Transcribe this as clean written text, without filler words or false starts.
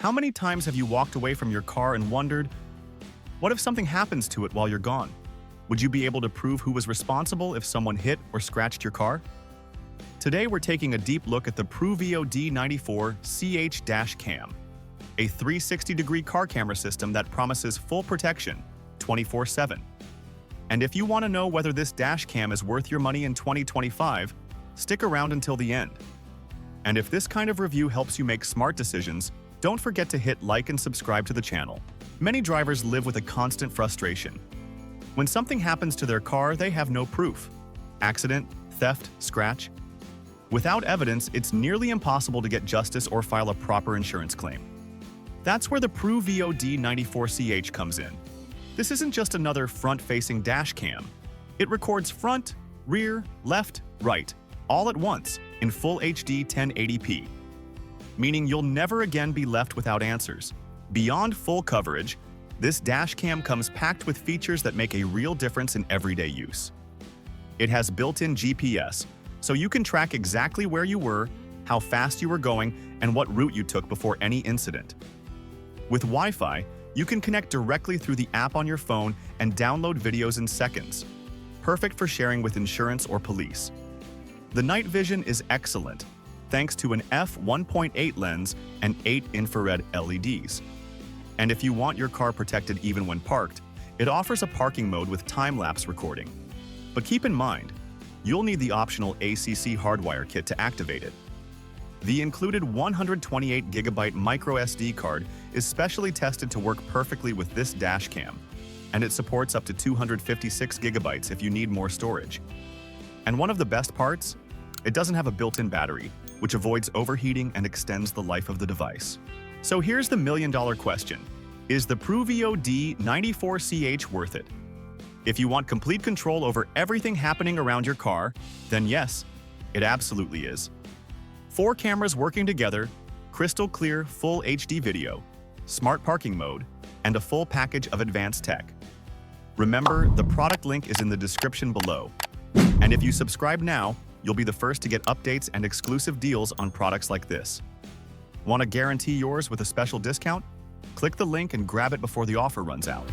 How many times have you walked away from your car and wondered, what if something happens to it while you're gone? Would you be able to prove who was responsible if someone hit or scratched your car? Today we're taking a deep look at the PRUVEEO D90 4CH dash cam, a 360-degree car camera system that promises full protection 24/7. And if you want to know whether this dash cam is worth your money in 2025, stick around until the end. And if this kind of review helps you make smart decisions, don't forget to hit like and subscribe to the channel. Many drivers live with a constant frustration. When something happens to their car, they have no proof. Accident, theft, scratch. Without evidence, it's nearly impossible to get justice or file a proper insurance claim. That's where the PRUVEEO D90 4CH comes in. This isn't just another front-facing dash cam. It records front, rear, left, right, all at once in full HD 1080p. Meaning you'll never again be left without answers. Beyond full coverage, this dash cam comes packed with features that make a real difference in everyday use. It has built-in GPS, so you can track exactly where you were, how fast you were going, and what route you took before any incident. With Wi-Fi, you can connect directly through the app on your phone and download videos in seconds, perfect for sharing with insurance or police. The night vision is excellent, thanks to an f1.8 lens and 8 infrared LEDs. And if you want your car protected even when parked, it offers a parking mode with time-lapse recording. But keep in mind, you'll need the optional ACC hardwire kit to activate it. The included 128GB microSD card is specially tested to work perfectly with this dash cam, and it supports up to 256GB if you need more storage. And one of the best parts? It doesn't have a built-in battery, which avoids overheating and extends the life of the device. So here's the million-dollar question. Is the PRUVEEO D90 4CH worth it? If you want complete control over everything happening around your car, then yes, it absolutely is. 4 cameras working together, crystal clear full HD video, smart parking mode, and a full package of advanced tech. Remember, the product link is in the description below. And if you subscribe now, you'll be the first to get updates and exclusive deals on products like this. Want to guarantee yours with a special discount? Click the link and grab it before the offer runs out.